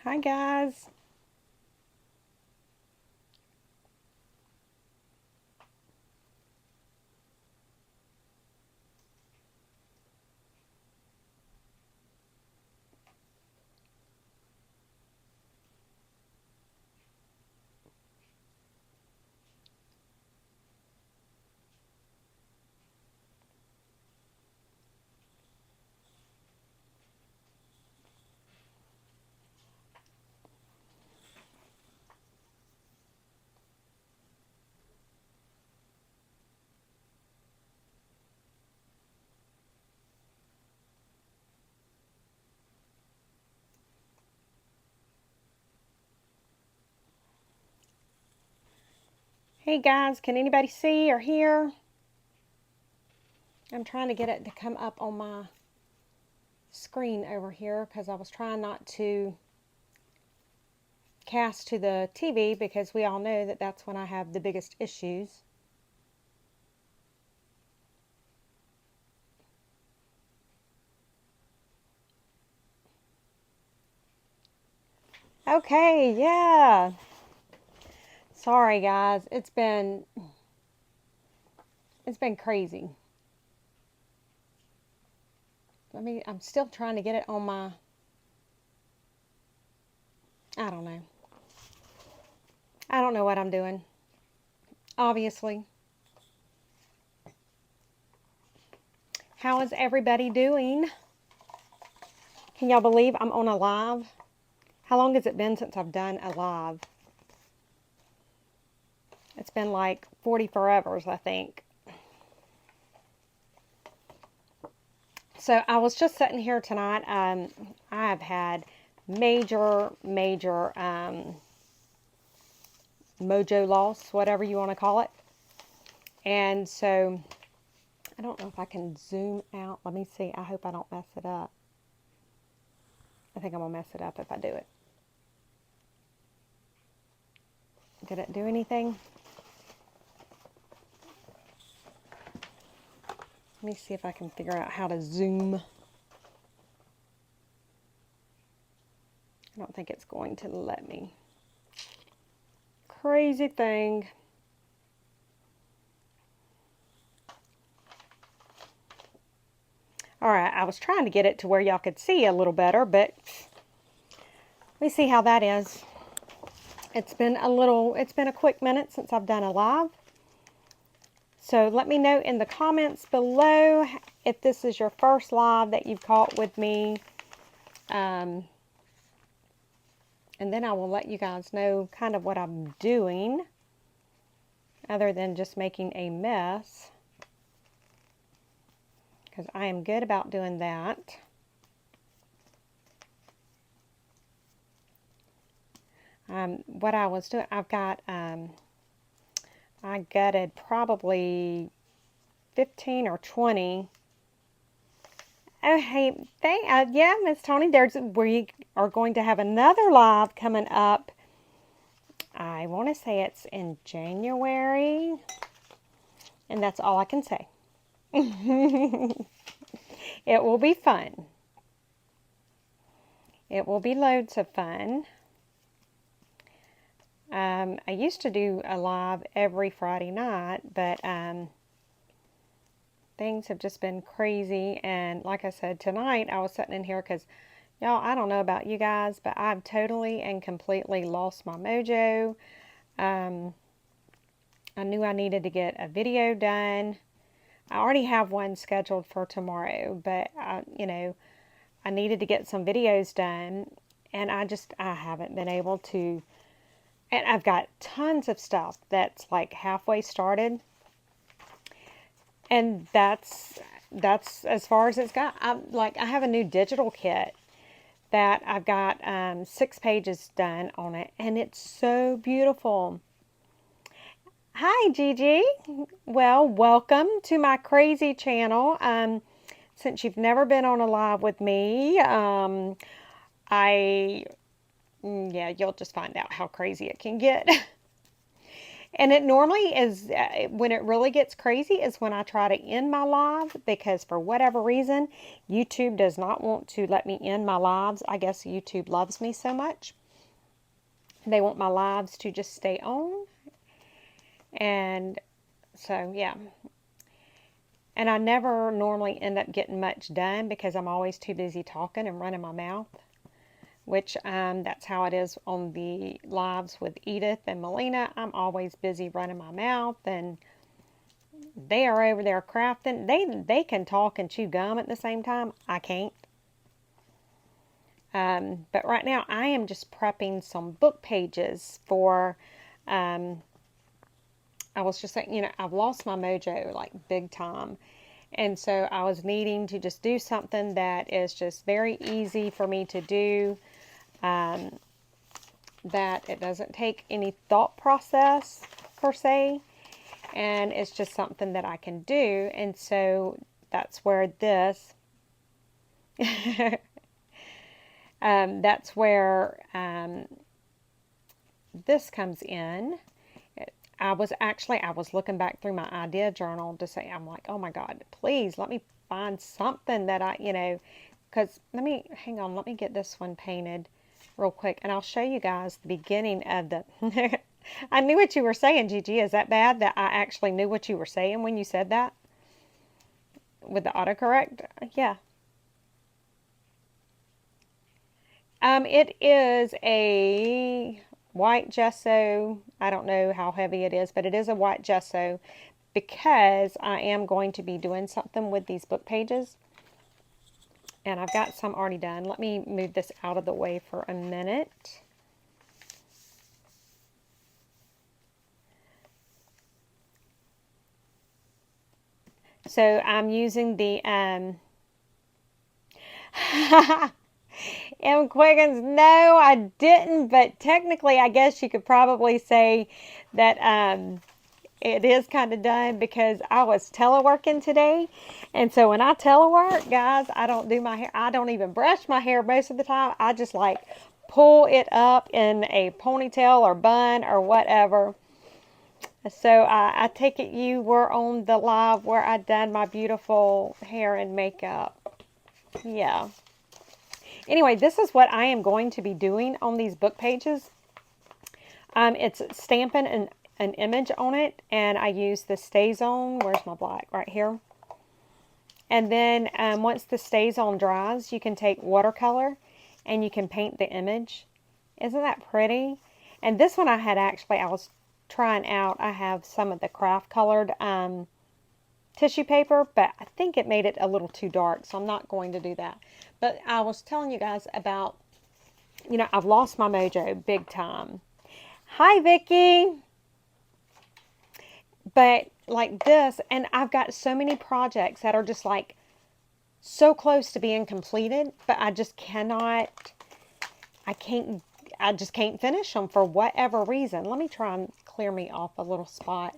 Hi guys. Hey guys, can anybody see or hear? I'm trying to get it to come up on my screen over here because I was trying not to cast to the TV because we all know that that's when I have the biggest issues. Okay, yeah. Sorry guys, it's been crazy. I'm still trying to get it on my, I don't know. I don't know what I'm doing. Obviously. How is everybody doing? Can y'all believe I'm on a live? How long has it been since I've done a live? It's been like 40 forevers, I think. So I was just sitting here tonight. I've had major mojo loss, whatever you want to call it. And so I don't know if I can zoom out. Let me see. I hope I don't mess it up. I think I'm going to mess it up if I do it. Did it do anything? Let me see if I can figure out how to zoom. I don't think it's going to let me. Crazy thing. Alright, I was trying to get it to where y'all could see a little better, but let me see how that is. It's been a quick minute since I've done a live. So let me know in the comments below if this is your first live that you've caught with me. And then I will let you guys know kind of what I'm doing, other than just making a mess, because I am good about doing that. What I was doing, I've got, I gutted probably 15 or 20. Oh, hey, yeah, Miss Tony, we are going to have another live coming up. I want to say it's in January, and that's all I can say. It will be fun. It will be loads of fun. I used to do a live every Friday night, but things have just been crazy. And like I said, tonight I was sitting in here because, y'all, I don't know about you guys, but I've totally and completely lost my mojo. I knew I needed to get a video done. I already have one scheduled for tomorrow, but I needed to get some videos done, and I haven't been able to. And I've got tons of stuff that's like halfway started, and that's as far as it's got. I have a new digital kit that I've got 6 pages done on it, and it's so beautiful. Hi, Gigi. Well, welcome to my crazy channel. Since you've never been on a live with me, yeah, you'll just find out how crazy it can get. And it normally is, when it really gets crazy is when I try to end my live, because for whatever reason, YouTube does not want to let me end my lives. I guess YouTube loves me so much. They want my lives to just stay on. And so, yeah. And I never normally end up getting much done because I'm always too busy talking and running my mouth. Which that's how it is on the lives with Edith and Melina. I'm always busy running my mouth, and they are over there crafting. They can talk and chew gum at the same time. I can't. But right now I am just prepping some book pages for, I was just saying, I've lost my mojo like big time. And so I was needing to just do something that is just very easy for me to do. That it doesn't take any thought process per se, and it's just something that I can do. And so that's where this that's where this comes in. I was looking back through my idea journal to say, I'm like, oh my God, please let me find something that because let me get this one painted real quick, and I'll show you guys the beginning of the I knew what you were saying, Gigi. Is that bad that I actually knew what you were saying when you said that with the autocorrect? Yeah. It is a white gesso. I don't know how heavy it is, but it is a white gesso because I am going to be doing something with these book pages. And I've got some already done. Let me move this out of the way for a minute. So I'm using the M. Quiggins, no, I didn't, but technically I guess you could probably say that it is kind of done because I was teleworking today. And so when I telework, guys, I don't do my hair. I don't even brush my hair most of the time. I just like pull it up in a ponytail or bun or whatever. So I take it you were on the live where I done my beautiful hair and makeup. Yeah. Anyway, this is what I am going to be doing on these book pages. It's stamping an image on it, and I use the StazOn. Where's my black? Right here. And then once the StazOn dries, you can take watercolor and you can paint the image. Isn't that pretty? And this one I was trying out. I have some of the craft colored tissue paper, but I think it made it a little too dark, so I'm not going to do that. But I was telling you guys about, I've lost my mojo big time. Hi, Vicki. But like this, and I've got so many projects that are just like so close to being completed, but I just I just can't finish them for whatever reason. Let me try and clear me off a little spot.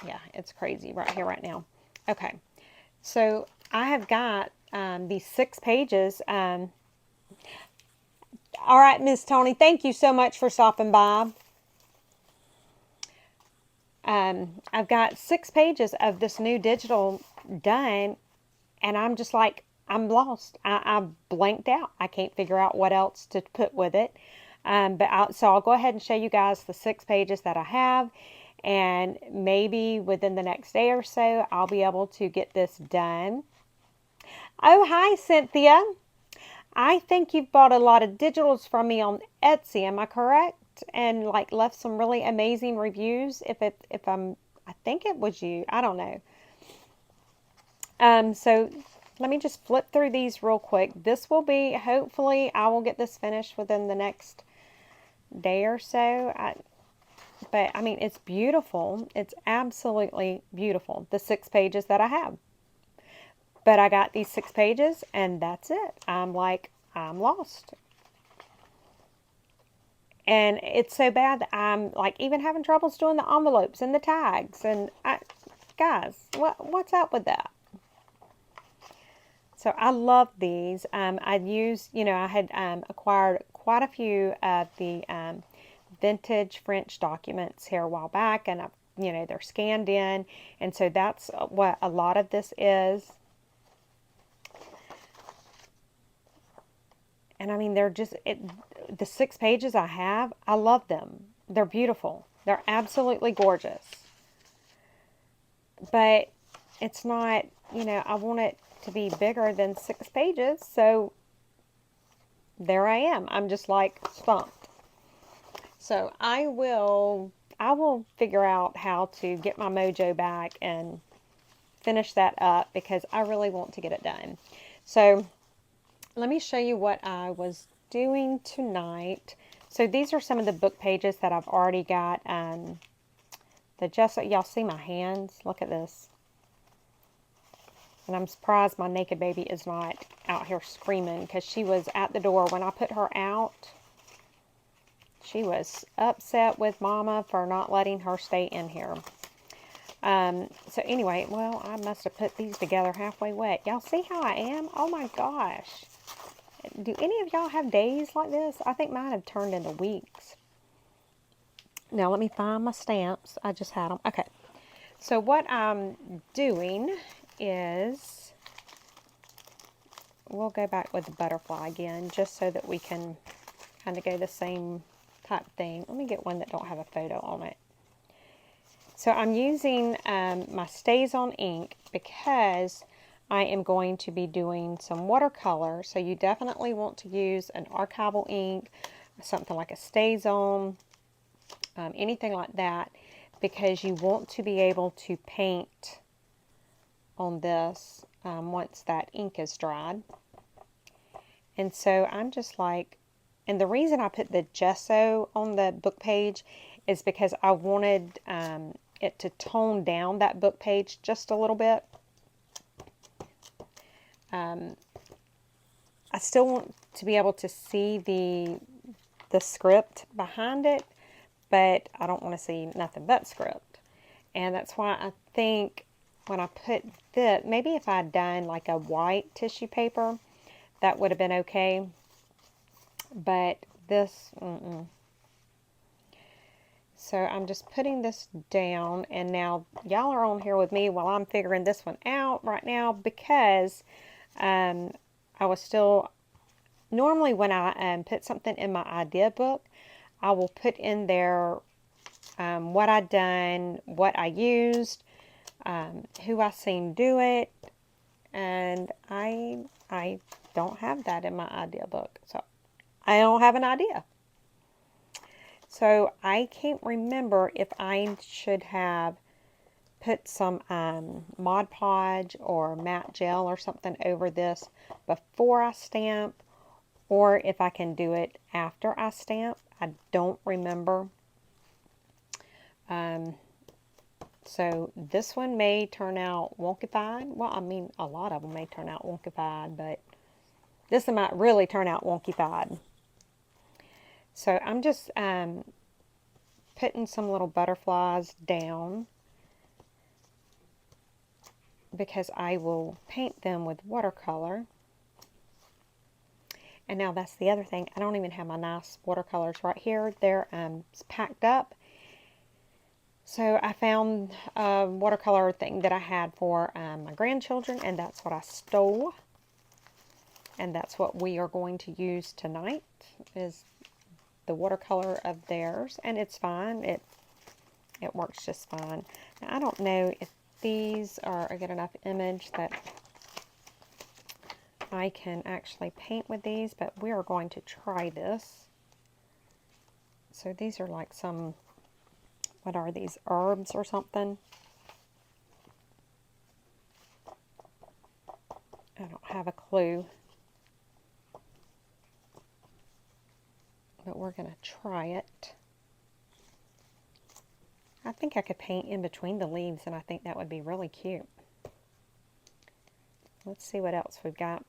Yeah, it's crazy right here, right now. Okay, so I have got these 6 pages. All right, Miss Tony, thank you so much for stopping by. I've got 6 pages of this new digital done, and I'm just like, I'm lost. I blanked out. I can't figure out what else to put with it. So I'll go ahead and show you guys the 6 pages that I have, and maybe within the next day or so, I'll be able to get this done. Oh, hi, Cynthia. I think you've bought a lot of digitals from me on Etsy. Am I correct? And like left some really amazing reviews. I think it was you. I don't know. So let me just flip through these real quick. This will be, hopefully, I will get this finished within the next day or so. But I mean, it's beautiful. It's absolutely beautiful. The 6 pages that I have. But I got these 6 pages, and that's it. I'm lost. And it's so bad that I'm like even having troubles doing the envelopes and the tags. And guys, what's up with that? So I love these. I had acquired quite a few of the vintage French documents here a while back, and you know, they're scanned in, and so that's what a lot of this is. And I mean, they're just, the 6 pages I have, I love them. They're beautiful. They're absolutely gorgeous. But it's not, you know, I want it to be bigger than 6 pages, so there I am. I'm just like stumped. So I will figure out how to get my mojo back and finish that up, because I really want to get it done. So let me show you what I was doing tonight. So these are some of the book pages that I've already got. The gesso, y'all see my hands? Look at this. And I'm surprised my naked baby is not out here screaming, because she was at the door when I put her out. She was upset with Mama for not letting her stay in here. So anyway, well, I must have put these together halfway wet. Y'all see how I am? Oh my gosh. Do any of y'all have days like this? I think mine have turned into weeks. Now let me find my stamps. I just had them. Okay. So what I'm doing is, we'll go back with the butterfly again, just so that we can kind of go the same type thing. Let me get one that don't have a photo on it. So I'm using my Stays On ink, because I am going to be doing some watercolor. So you definitely want to use an archival ink, something like a Stays On, anything like that, because you want to be able to paint on this once that ink is dried. And so I'm just like, and the reason I put the gesso on the book page is because I wanted it to tone down that book page just a little bit. I still want to be able to see the script behind it, but I don't want to see nothing but script. And that's why I think when I put this, maybe if I'd done like a white tissue paper, that would have been okay. But this, So I'm just putting this down, and now y'all are on here with me while I'm figuring this one out right now, because I was still, normally when I put something in my idea book, I will put in there what I done, what I used, who I seen do it, and I don't have that in my idea book, so I don't have an idea. So I can't remember if I should have put some Mod Podge or matte gel or something over this before I stamp, or if I can do it after I stamp. I don't remember. So this one may turn out wonkified. Well, I mean, a lot of them may turn out wonkified, but this one might really turn out wonkified. So I'm just putting some little butterflies down, because I will paint them with watercolor. And now that's the other thing. I don't even have my nice watercolors right here. They're packed up. So I found a watercolor thing that I had for my grandchildren, and that's what I stole. And that's what we are going to use tonight, is the watercolor of theirs, and it's fine. It works just fine. Now, I don't know if these are a good enough image that I can actually paint with these, but we are going to try this. So these are like some, what are these, herbs or something? I don't have a clue. But we're going to try it. I think I could paint in between the leaves, and I think that would be really cute. Let's see what else we've got.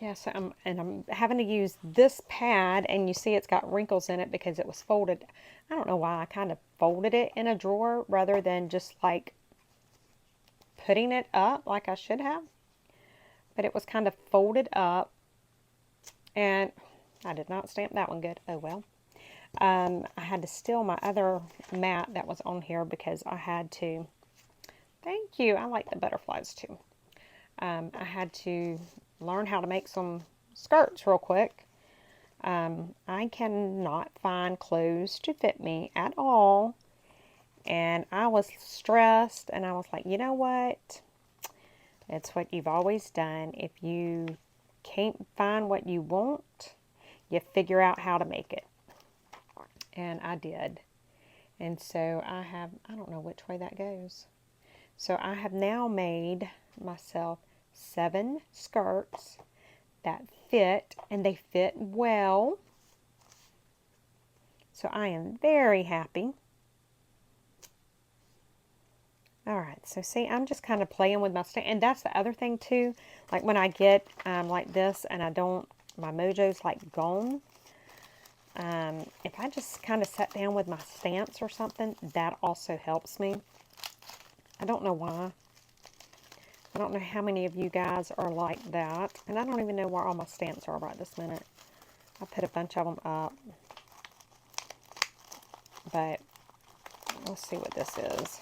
Yeah, so I'm having to use this pad, and you see it's got wrinkles in it because it was folded. I don't know why I kind of folded it in a drawer rather than just like putting it up like I should have. but it was kind of folded up, and I did not stamp that one good. Oh well. I had to steal my other mat that was on here because I had to, thank you, I like the butterflies too. I had to learn how to make some skirts real quick. I cannot find clothes to fit me at all, and I was stressed, and I was like, you know what? It's what you've always done. If you can't find what you want, you figure out how to make it. And I did. And so I don't know which way that goes. So I have now made myself 7 skirts that fit, and they fit well. So I am very happy. Alright, so see, I'm just kind of playing with my stamp. And that's the other thing too. Like when I get like this and my mojo's like gone. If I just kind of sit down with my stamps or something, that also helps me. I don't know why. I don't know how many of you guys are like that. And I don't even know where all my stamps are right this minute. I put a bunch of them up. But let's see what this is.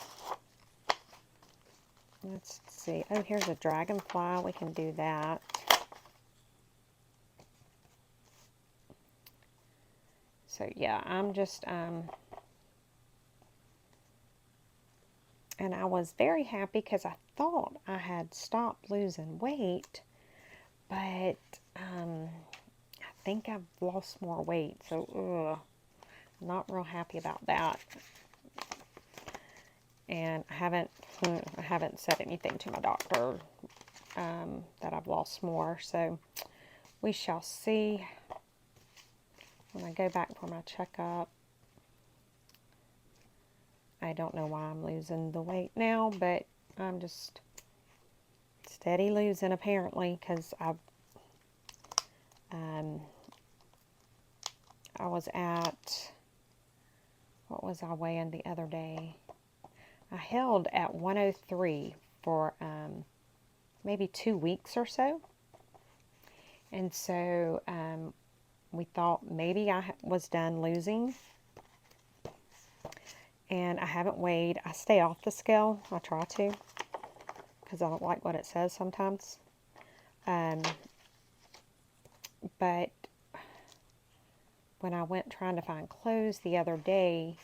Let's see. Oh, here's a dragonfly. We can do that. So yeah, I'm just, and I was very happy because I thought I had stopped losing weight, but I think I've lost more weight, so I'm not real happy about that. And I haven't said anything to my doctor that I've lost more, so we shall see when I go back for my checkup. I don't know why I'm losing the weight now, but I'm just steady losing apparently, because I was at, what was I weighing the other day? I held at 103 for maybe 2 weeks or so. And so we thought maybe I was done losing. And I haven't weighed. I stay off the scale. I try to, because I don't like what it says sometimes. But when I went trying to find clothes the other day,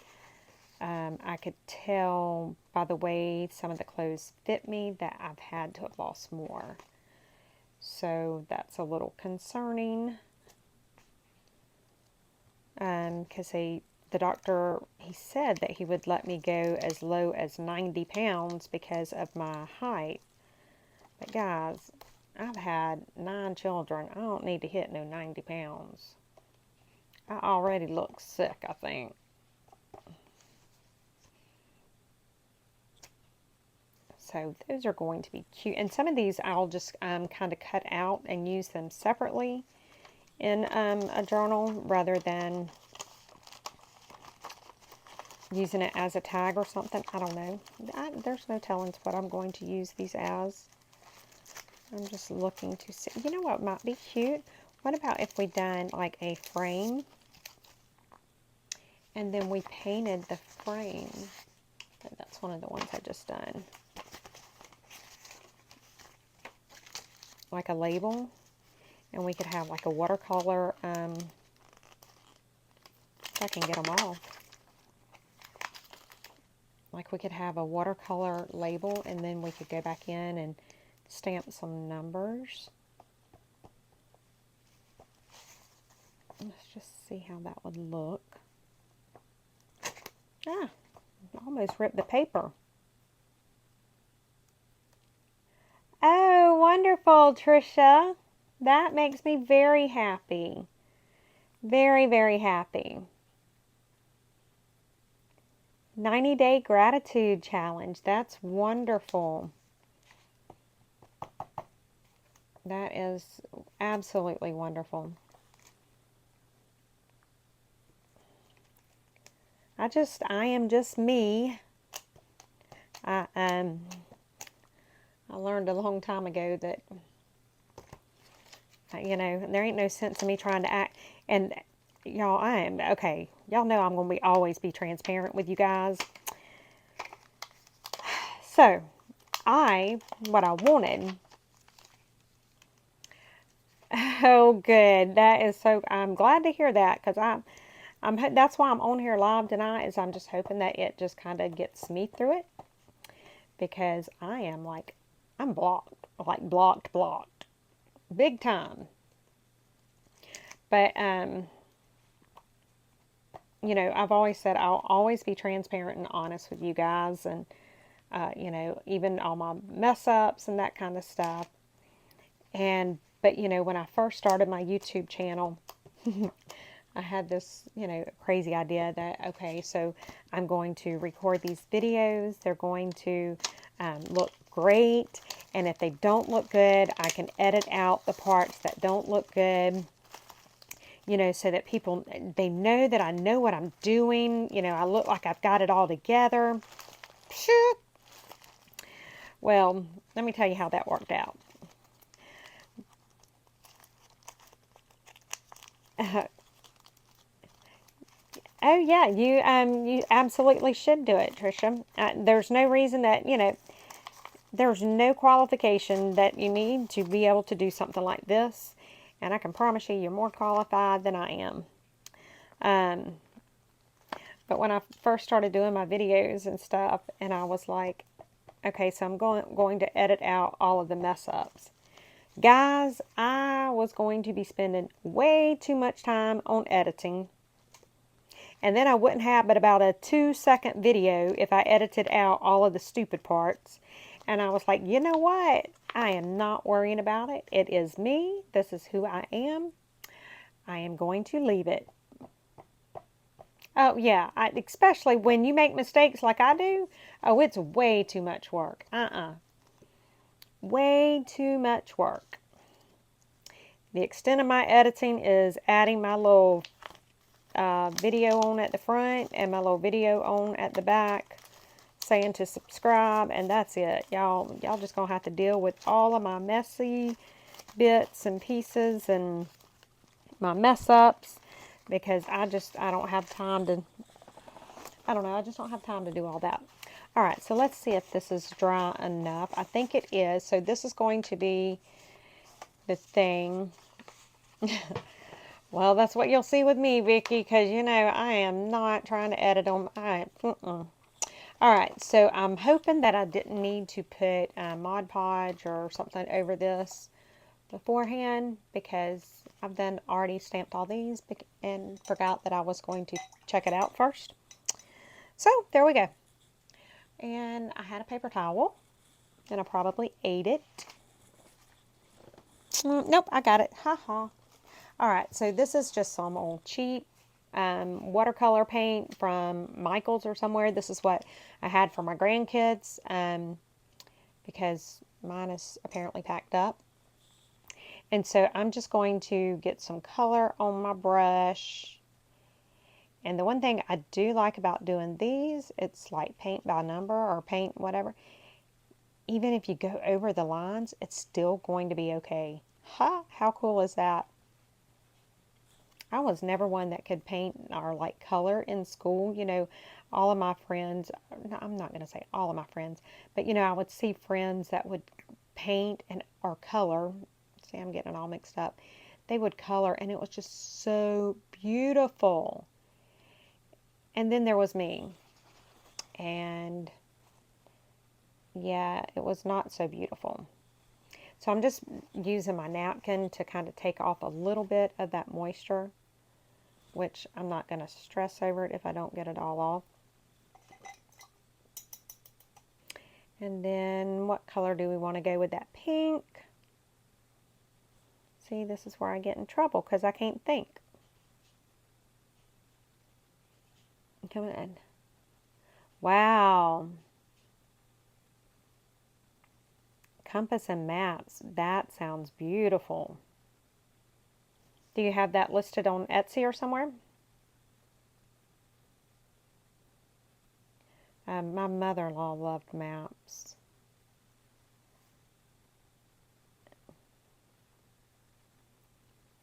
I could tell by the way some of the clothes fit me that I've had to have lost more. So that's a little concerning. Because the doctor, he said that he would let me go as low as 90 pounds because of my height. But guys, I've had 9 children. I don't need to hit no 90 pounds. I already look sick, I think. So those are going to be cute. And some of these I'll just kind of cut out and use them separately in a journal rather than using it as a tag or something. I don't know. There's no telling what I'm going to use these as. I'm just looking to see. You know what might be cute? What about if we done like a frame and then we painted the frame? That's one of the ones I just done. Like a label. And we could have like a watercolor, if I can get them off. Like we could have a watercolor label and then we could go back in and stamp some numbers. Let's just see how that would look. Ah, almost ripped the paper. Oh, wonderful, Trisha. That makes me very happy. Very, very happy. 90-day gratitude challenge. That's wonderful. That is absolutely wonderful. I am just me. I learned a long time ago that You know, there ain't no sense in me trying to act. And y'all, I am, okay, y'all know I'm going to always be transparent with you guys. So, what I wanted, oh good, that is so, I'm glad to hear that, because that's why I'm on here live tonight, is I'm just hoping that it just kind of gets me through it, because I am like, I'm blocked, like blocked, big time. But, you know, I've always said I'll always be transparent and honest with you guys, and, you know, even all my mess ups and that kind of stuff. But, you know, when I first started my YouTube channel, I had this, you know, crazy idea that, okay, so I'm going to record these videos. They're going to look great. And if they don't look good, I can edit out the parts that don't look good, you know, so that people, they know that I know what I'm doing. You know, I look like I've got it all together. Well, let me tell you how that worked out. Oh yeah, you absolutely should do it, Tricia. There's no reason that, you know, there's no qualification that you need to be able to do something like this, and I can promise you, you're more qualified than I am. But when I first started doing my videos and stuff, and I was like, okay, so I'm going to edit out all of the mess ups. Guys, I was going to be spending way too much time on editing. And then I wouldn't have but about a 2-second video if I edited out all of the stupid parts. And I was like, you know what? I am not worrying about it. It is me. This is who I am. I am going to leave it. Oh, yeah. Especially when you make mistakes like I do. Oh, it's way too much work. Way too much work. The extent of my editing is adding my little video on at the front and my little video on at the back, saying to subscribe, and that's it. Y'all just gonna have to deal with all of my messy bits and pieces and my mess ups, because I don't have time to, I don't know, I just don't have time to do all that. All right, so let's see if this is dry enough. I think it is. So this is going to be the thing. Well, that's what you'll see with me, Vicky, because, you know, I am not trying to edit on. All right, so I'm hoping that I didn't need to put Mod Podge or something over this beforehand, because I've then already stamped all these and forgot that I was going to check it out first. So there we go. And I had a paper towel, and I probably ate it. Nope, I got it. Ha ha. All right, so this is just some old cheap watercolor paint from Michael's or somewhere. This is what I had for my grandkids, because mine is apparently packed up. And so I'm just going to get some color on my brush. And the one thing I do like about doing these, it's like paint by number or paint whatever. Even if you go over the lines, it's still going to be okay. Ha! How cool is that? I was never one that could paint or like color in school. You know, all of my friends, I'm not going to say all of my friends, but you know, I would see friends that would paint and or color. See, I'm getting it all mixed up. They would color and it was just so beautiful. And then there was me. And yeah, it was not so beautiful. So I'm just using my napkin to kind of take off a little bit of that moisture, which I'm not going to stress over it if I don't get it all off. And then what color do we want to go with that pink? See, this is where I get in trouble because I can't think. Come in. Wow. Compass and maps. That sounds beautiful. Do you have that listed on Etsy or somewhere? My mother-in-law loved maps.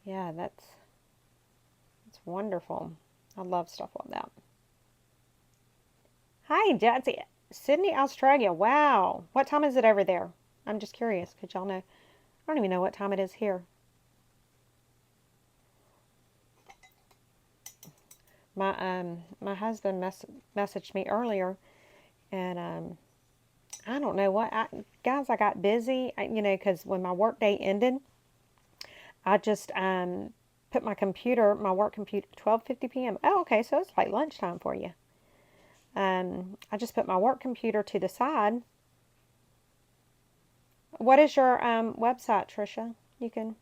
Yeah, that's wonderful. I love stuff like that. Hi, Jazzy. Sydney, Australia. Wow. What time is it over there? I'm just curious. Could y'all know? I don't even know what time it is here. My husband messaged me earlier, and I don't know what guys. I got busy, because when my work day ended, I just put my work computer, 12:50 p.m. Oh, okay, so it's like lunchtime for you. I just put my work computer to the side. What is your website, Trisha? You can.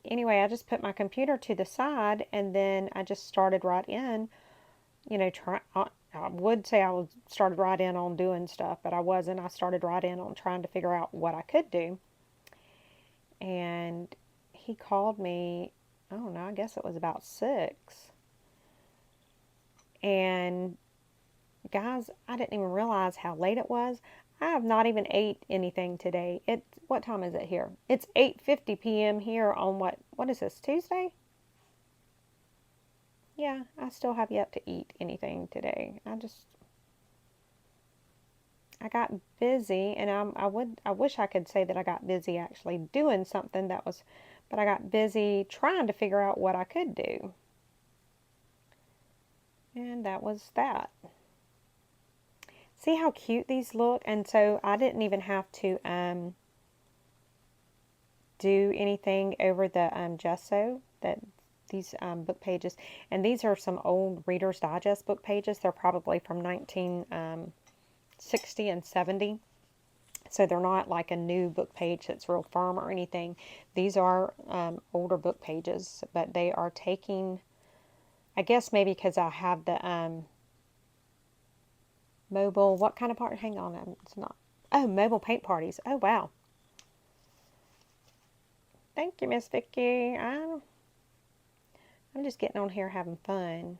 Anyway, I just put my computer to the side, and then I just started right in. I would say I was started right in on doing stuff, but I wasn't. I started right in on trying to figure out what I could do. And he called me, I don't know, I guess it was about 6. And guys, I didn't even realize how late it was. I have not even ate anything today. What time is it here? It's 8:50 p.m. here on what is this, Tuesday? Yeah, I still have yet to eat anything today. I got busy, and I wish I could say that I got busy actually doing something but I got busy trying to figure out what I could do. And that was that. See how cute these look? And so I didn't even have to do anything over the gesso that these book pages, and these are some old Reader's Digest book pages. They're probably from 1960 and 70. So they're not like a new book page that's real firm or anything. These are older book pages, but they are taking, I guess maybe because I have the mobile, what kind of part? Hang on, it's not. Oh, mobile paint parties. Oh, wow. Thank you, Miss Vicky. I'm just getting on here having fun.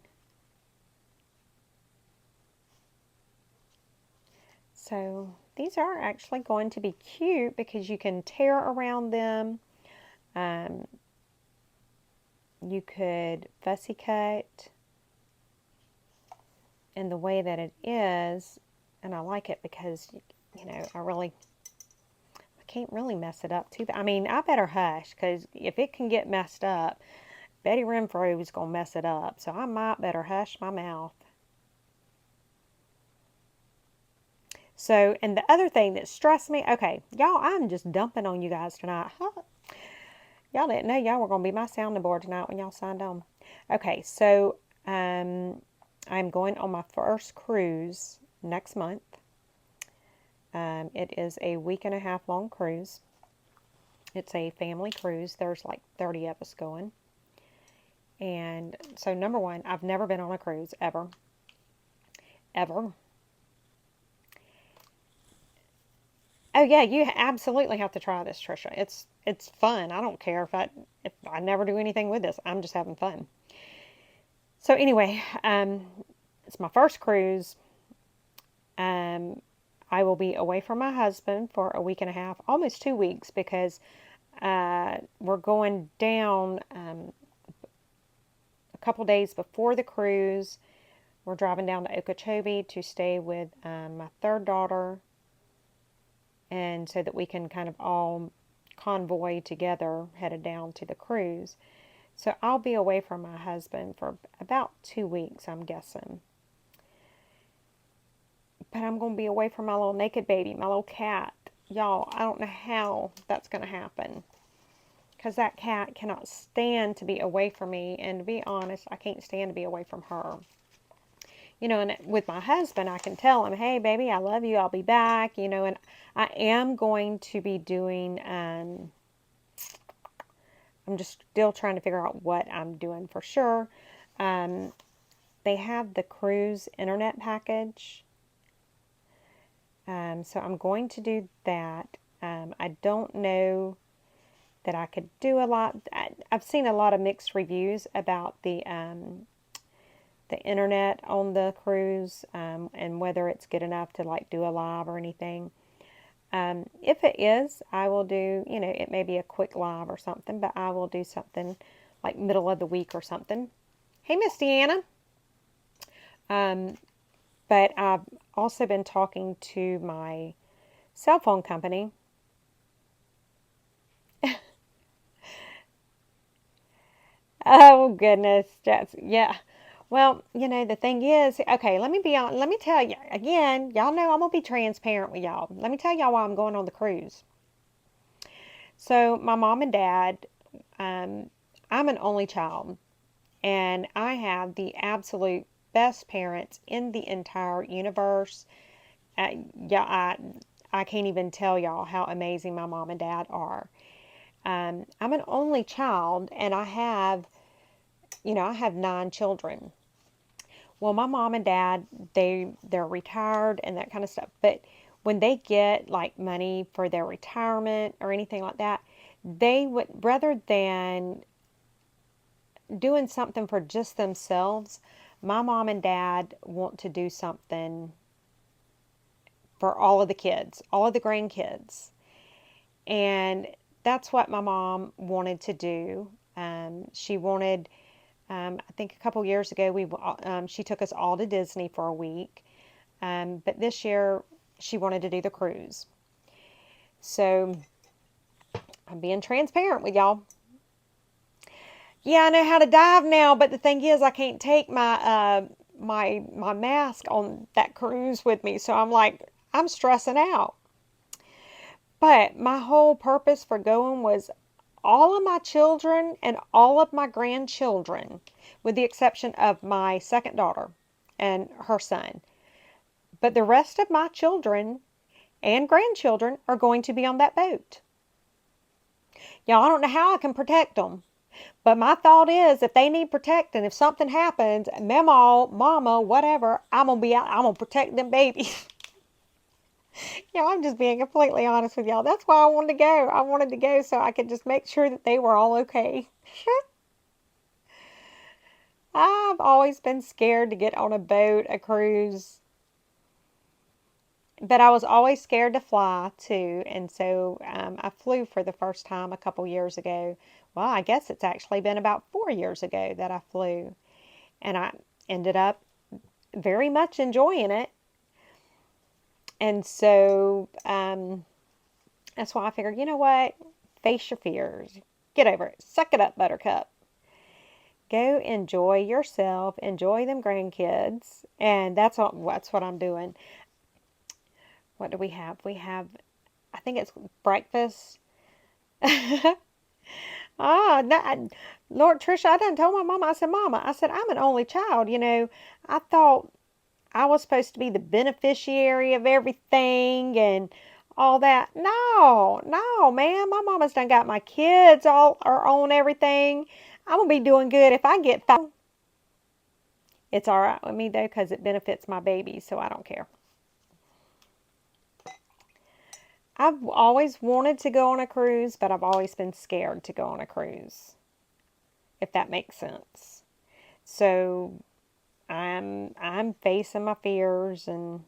So these are actually going to be cute because you can tear around them. Um, you could fussy cut in the way that it is, and I like it because, I can't really mess it up too bad. I mean, I better hush because if it can get messed up, Betty Renfro is going to mess it up. So I might better hush my mouth. So, and the other thing that stressed me, okay, y'all, I'm just dumping on you guys tonight. Y'all didn't know y'all were going to be my sounding board tonight when y'all signed on. Okay, so I'm going on my first cruise next month. It is a week and a half long cruise. It's a family cruise. There's like 30 of us going. And so, number one, I've never been on a cruise ever. Ever. Oh yeah, you absolutely have to try this, Trisha. It's fun. I don't care if I never do anything with this. I'm just having fun. So anyway, it's my first cruise. I will be away from my husband for a week and a half, almost 2 weeks, because we're going down a couple days before the cruise. We're driving down to Okeechobee to stay with my third daughter, and so that we can kind of all convoy together headed down to the cruise. So I'll be away from my husband for about 2 weeks, I'm guessing. But I'm going to be away from my little naked baby, my little cat. Y'all, I don't know how that's going to happen, because that cat cannot stand to be away from me. And to be honest, I can't stand to be away from her. And with my husband, I can tell him, hey, baby, I love you. I'll be back. And I am going to be doing, I'm just still trying to figure out what I'm doing for sure. They have the cruise internet package. So I'm going to do that. I don't know that I could do a lot. I've seen a lot of mixed reviews about the internet on the cruise, and whether it's good enough to like do a live or anything. If it is, I will do, it may be a quick live or something, but I will do something like middle of the week or something. Hey, Miss Deanna. Um, but I've also been talking to my cell phone company. Oh, goodness. Yeah. Well, the thing is, okay, let me tell you again, y'all know I'm going to be transparent with y'all. Let me tell y'all why I'm going on the cruise. So, my mom and dad, um, I'm an only child, and I have the absolute best parents in the entire universe. Yeah, I can't even tell y'all how amazing my mom and dad are. I'm an only child, and I have 9 children. Well, my mom and dad, they're retired and that kind of stuff. But when they get like money for their retirement or anything like that, they would, rather than doing something for just themselves, my mom and dad want to do something for all of the kids, all of the grandkids. And that's what my mom wanted to do. She wanted, I think a couple years ago, she took us all to Disney for a week. But this year, she wanted to do the cruise. So I'm being transparent with y'all. Yeah, I know how to dive now, but the thing is, I can't take my mask on that cruise with me. So I'm stressing out. But my whole purpose for going was all of my children and all of my grandchildren, with the exception of my second daughter and her son. But the rest of my children and grandchildren are going to be on that boat. Y'all, I don't know how I can protect them. But my thought is, if they need protecting, if something happens, mama, mama, whatever, I'm gonna be out. I'm gonna protect them babies. I'm just being completely honest with y'all. That's why I wanted to go. I wanted to go so I could just make sure that they were all okay. I've always been scared to get on a boat, a cruise. But I was always scared to fly too, and so I flew for the first time a couple years ago. Well, I guess it's actually been about 4 years ago that I flew, and I ended up very much enjoying it. And so that's why I figured, you know what? Face your fears. Get over it. Suck it up, Buttercup. Go enjoy yourself. Enjoy them grandkids. And that's what I'm doing. What do we have? We have, I think it's breakfast. No, Lord Trisha, I done told my mama. I said, Mama, I said, I'm an only child. I thought I was supposed to be the beneficiary of everything and all that. No, no, man. My mama's done got my kids all are on everything. I'm gonna be doing good if I get five. It's all right with me though, because it benefits my baby, so I don't care. I've always wanted to go on a cruise, but I've always been scared to go on a cruise, if that makes sense. So I'm facing my fears and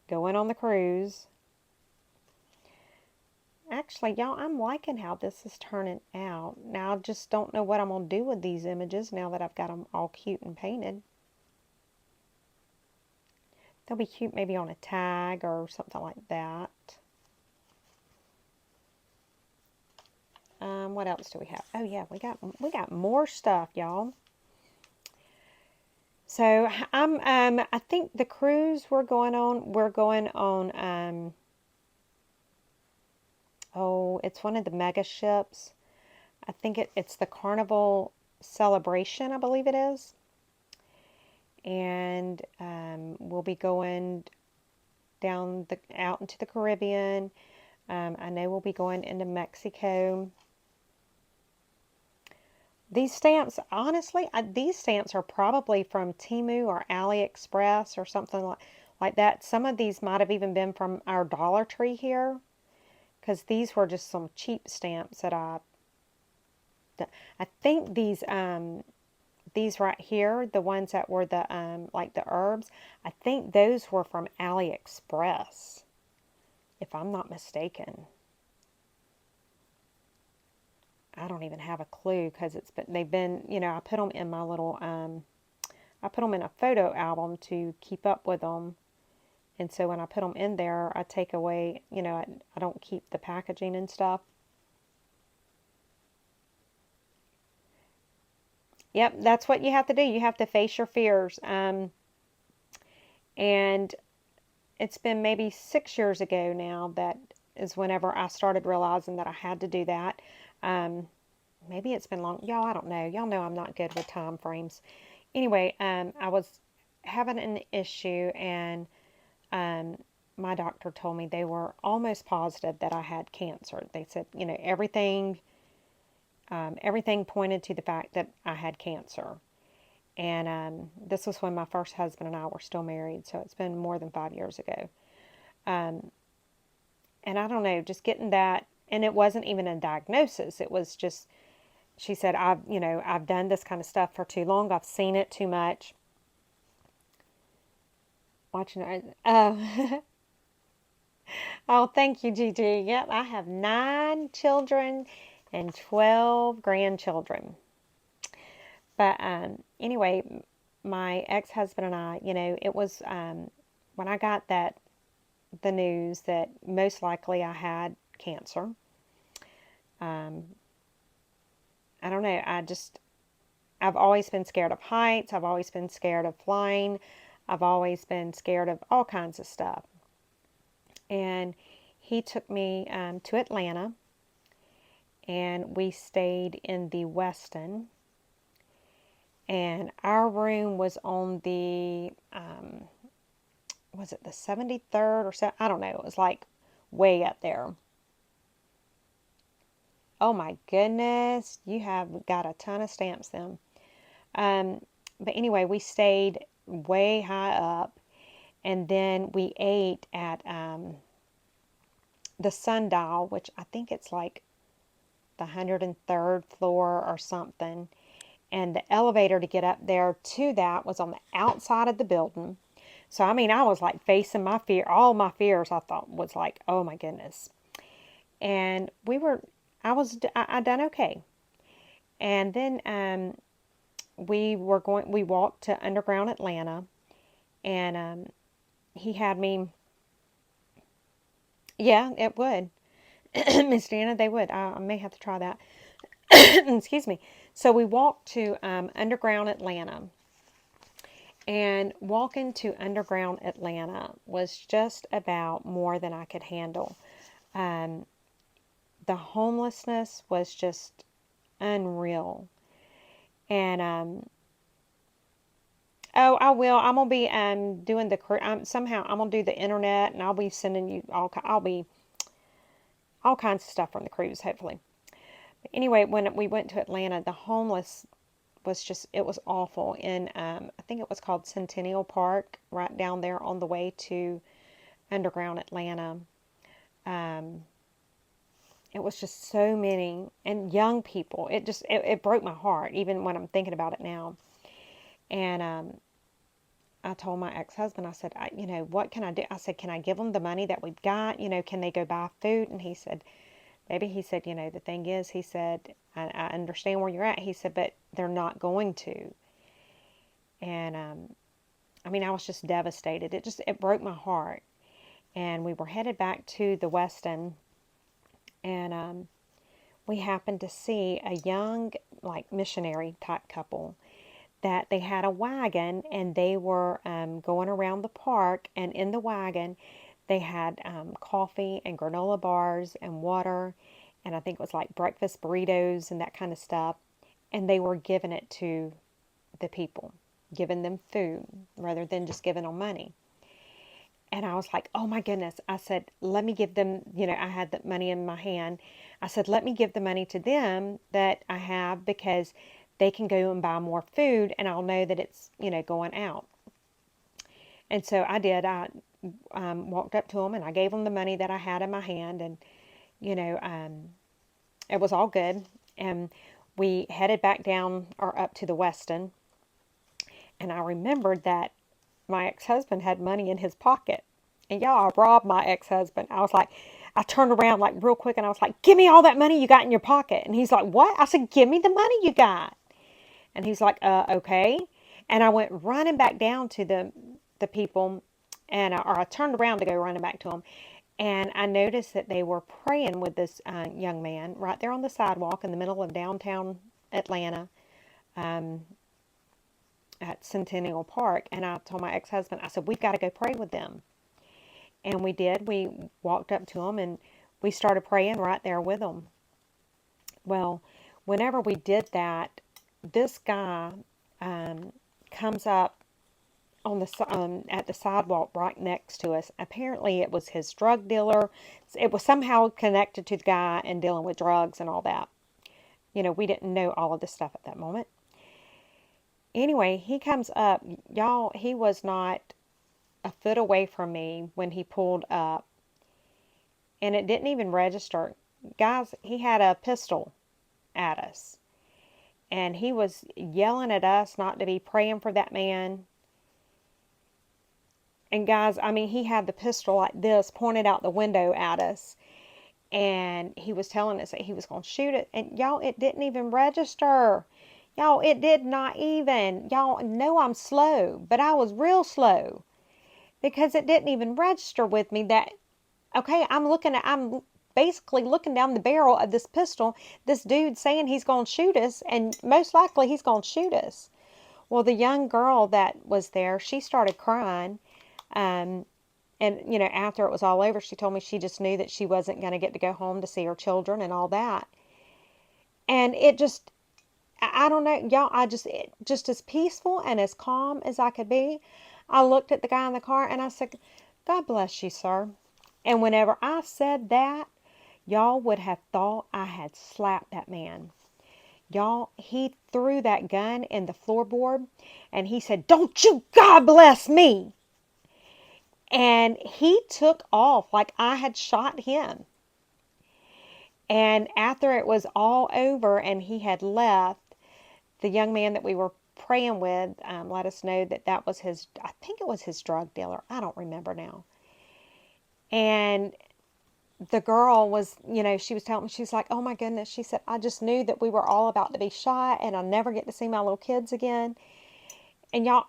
going on the cruise. Actually, y'all, I'm liking how this is turning out. Now, I just don't know what I'm going to do with these images now that I've got them all cute and painted. They'll be cute maybe on a tag or something like that. What else do we have? Oh yeah, we got more stuff, y'all. So I think the cruise we're going on, oh, it's one of the mega ships. I think it's the Carnival Celebration, I believe it is. And we'll be going out into the Caribbean. I know we'll be going into Mexico. These stamps, honestly, these stamps are probably from Temu or AliExpress or something like that. Some of these might have even been from our Dollar Tree here, because these were just some cheap stamps that I think these right here, the ones that were the like the herbs, I think those were from AliExpress. if I'm not mistaken. I don't even have a clue because they've been, I put them in my little, I put them in a photo album to keep up with them. And so when I put them in there, I take away, I don't keep the packaging and stuff. Yep, that's what you have to do. You have to face your fears. And it's been maybe 6 years ago now that is whenever I started realizing that I had to do that. Um, Maybe it's been long. Y'all, I don't know. Y'all know I'm not good with time frames. Anyway, I was having an issue, and um, my doctor told me they were almost positive that I had cancer. They said, everything pointed to the fact that I had cancer. And this was when my first husband and I were still married, so it's been more than 5 years ago. Um, and I don't know, just getting that, and it wasn't even a diagnosis. It was just, she said, I've done this kind of stuff for too long. I've seen it too much. Watching it. Oh, oh, thank you, Gigi. Yep, I have 9 children and 12 grandchildren. But anyway, my ex-husband and I, it was when I got the news that most likely I had cancer. Um, I don't know. I've always been scared of heights. I've always been scared of flying. I've always been scared of all kinds of stuff. And he took me to Atlanta, and we stayed in the Westin. And our room was on the, was it the 73rd or so? I don't know. It was like way up there. Oh my goodness, you have got a ton of stamps then. Um, but anyway, we stayed way high up, and then we ate at the Sundial, which I think it's like the 103rd floor or something. And the elevator to get up there to that was on the outside of the building. So, I mean, I was like facing my fear. All my fears I thought was like, oh my goodness. And I done okay. And then we walked to Underground Atlanta, and he had me, yeah, it would. Miss Dana, they would. I may have to try that. Excuse me. So we walked to Underground Atlanta, and walking to Underground Atlanta was just about more than I could handle. Um, the homelessness was just unreal. And oh, I will. I'm gonna be doing somehow I'm gonna do the internet, and I'll be sending you I'll be all kinds of stuff from the cruise, hopefully. But anyway, when we went to Atlanta, the homeless it was awful. In I think it was called Centennial Park, right down there on the way to Underground Atlanta. Um, it was just so many, and young people. It broke my heart even when I'm thinking about it now. And I told my ex-husband, I said, what can I do? I said, can I give them the money that we've got? Can they go buy food? And he said, baby, he said, the thing is, he said, I understand where you're at. He said, but they're not going to. And I mean, I was just devastated. It broke my heart. And we were headed back to the Westin, and we happened to see a young, like, missionary type couple that they had a wagon, and they were going around the park, and in the wagon they had coffee and granola bars and water, and I think it was like breakfast burritos and that kind of stuff, and they were giving it to the people, giving them food rather than just giving them money. And I was like, oh my goodness. I said, let me give them, I had the money in my hand. I said, let me give the money to them that I have, because they can go and buy more food, and I'll know that it's, going out. And so I did. I walked up to them, and I gave them the money that I had in my hand, and, you know, um, it was all good. And we headed back down or up to the Westin, and I remembered that my ex-husband had money in his pocket. And y'all, I robbed my ex-husband. I was like, I turned around like real quick and I was like, give me all that money you got in your pocket. And he's like, what? I said, give me the money you got. And he's like, okay. And I went running back down to the people, and or I turned around to go running back to them. And I noticed that they were praying with this young man right there on the sidewalk in the middle of downtown Atlanta, um, at Centennial Park. And I told my ex-husband, I said, we've got to go pray with them. And we did. We walked up to them and we started praying right there with them. Well, whenever we did that, this guy comes up on the at the sidewalk right next to us. Apparently, it was his drug dealer. It was somehow connected to the guy and dealing with drugs and all that. You know, we didn't know all of this stuff at that moment. Anyway, he comes up. Y'all, he was not a foot away from me when he pulled up, and it didn't even register. Guys, he had a pistol at us, and he was yelling at us not to be praying for that man. And guys, I mean, he had the pistol like this pointed out the window at us, and he was telling us that he was going to shoot it. And y'all, it didn't even register. Y'all, it did not even. Y'all know I'm slow, but I was real slow because it didn't even register with me that, okay, I'm basically looking down the barrel of this pistol, this dude saying he's going to shoot us, and most likely he's going to shoot us. Well, the young girl that was there, she started crying. Um, and, you know, after it was all over, she told me she just knew that she wasn't going to get to go home to see her children and all that. And it just, I don't know, y'all, just as peaceful and as calm as I could be, I looked at the guy in the car and I said, God bless you, sir. And whenever I said that, y'all would have thought I had slapped that man. Y'all, he threw that gun in the floorboard and he said, don't you God bless me. And he took off like I had shot him. And after it was all over and he had left, the young man that we were praying with let us know that that was his, I think it was his drug dealer. I don't remember now. And the girl was, you know, she was telling me, she's like, oh my goodness. She said, I just knew that we were all about to be shot and I'll never get to see my little kids again. And y'all,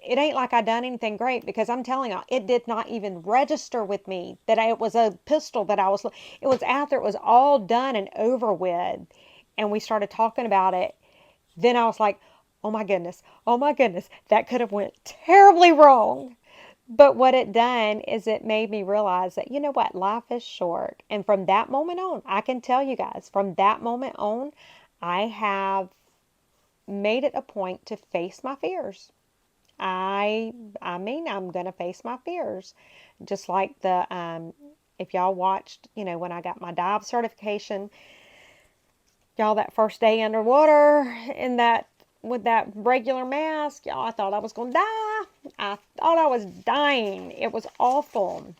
it ain't like I done anything great because I'm telling y'all, it did not even register with me that it was a pistol that I was, it was after it was all done and over with and we started talking about it. Then I was like, oh my goodness, that could have went terribly wrong. But what it done is it made me realize that, you know what, life is short. And from that moment on, I can tell you guys, from that moment on, I have made it a point to face my fears. I mean, I'm going to face my fears. Just like if y'all watched, you know, when I got my dive certification, y'all, that first day underwater in that, with that regular mask, y'all, I thought I was going to die. I thought I was dying. It was awful.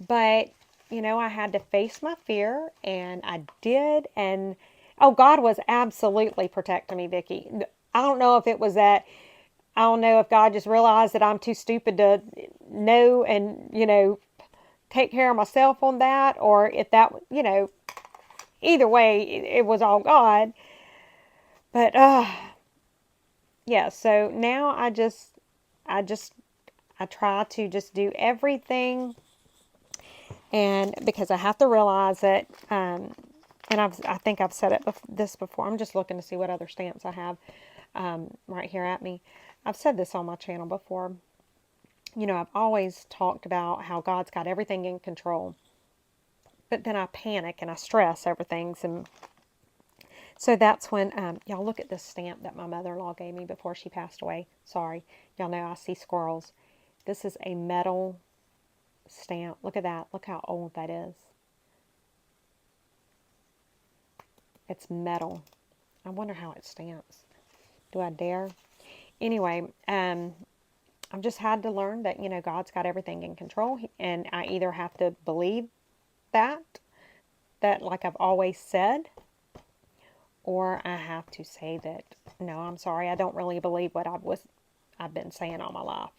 But, you know, I had to face my fear, and I did. And, oh, God was absolutely protecting me, Vicki. I don't know if it was that, I don't know if God just realized that I'm too stupid to know and, you know, take care of myself on that, or if that, you know, either way, it was all God. But, yeah, so now I just, I try to just do everything, and because I have to realize that, and I think I've said this before. I'm just looking to see what other stamps I have right here at me. I've said this on my channel before. You know, I've always talked about how God's got everything in control, but then I panic and I stress over things, and so that's when, y'all look at this stamp that my mother-in-law gave me before she passed away. Sorry, y'all know I see squirrels. This is a metal stamp. Look at that. Look how old that is. It's metal. I wonder how it stamps. Do I dare? Anyway, I've just had to learn that, you know, God's got everything in control, and I either have to believe that like I've always said, or I have to say that, no, I'm sorry, I don't really believe what I've been saying all my life.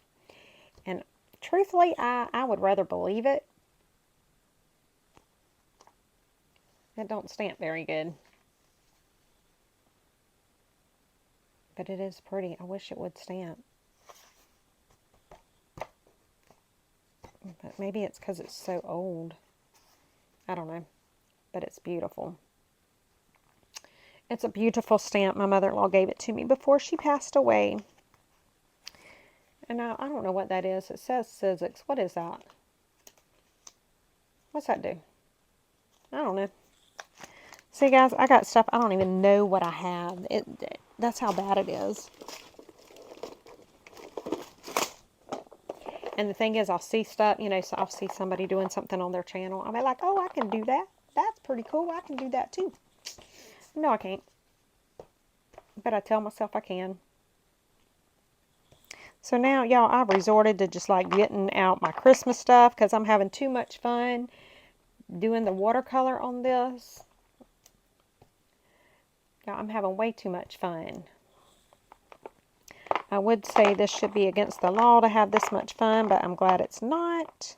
And truthfully, I would rather believe it. It don't stamp very good. But it is pretty. I wish it would stamp. But maybe it's because it's so old. I don't know. But it's beautiful. It's a beautiful stamp. My mother-in-law gave it to me before she passed away. And I don't know what that is. It says Sizzix. What is that? What's that do? I don't know. See, guys, I got stuff. I don't even know what I have. That's how bad it is. And the thing is, I'll see stuff, you know, so I'll see somebody doing something on their channel. I'll be like, oh, I can do that. That's pretty cool. I can do that too. No, I can't. But I tell myself I can. So now, y'all, I've resorted to just like getting out my Christmas stuff because I'm having too much fun doing the watercolor on this. Y'all, I'm having way too much fun. I would say this should be against the law to have this much fun, but I'm glad it's not.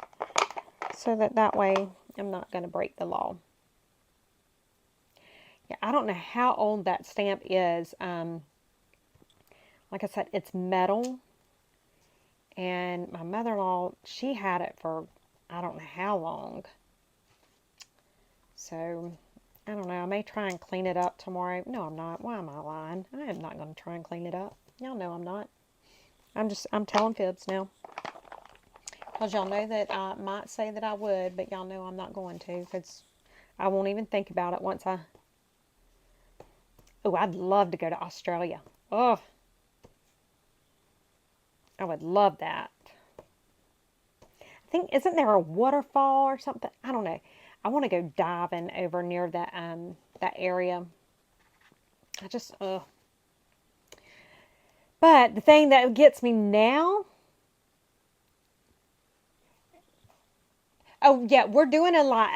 So that way I'm not going to break the law. Yeah, I don't know how old that stamp is. Like I said, it's metal. And my mother-in-law, she had it for I don't know how long. So, I don't know. I may try and clean it up tomorrow. No, I'm not. Why am I lying? I am not going to try and clean it up. Y'all know I'm not. I'm telling fibs now. Because y'all know that I might say that I would, but y'all know I'm not going to. Because I won't even think about it once I... Oh, I'd love to go to Australia. Oh, I would love that. I think, isn't there a waterfall or something? I don't know. I want to go diving over near that that area. I just, ugh. But the thing that gets me now... Oh, yeah, we're doing a lot.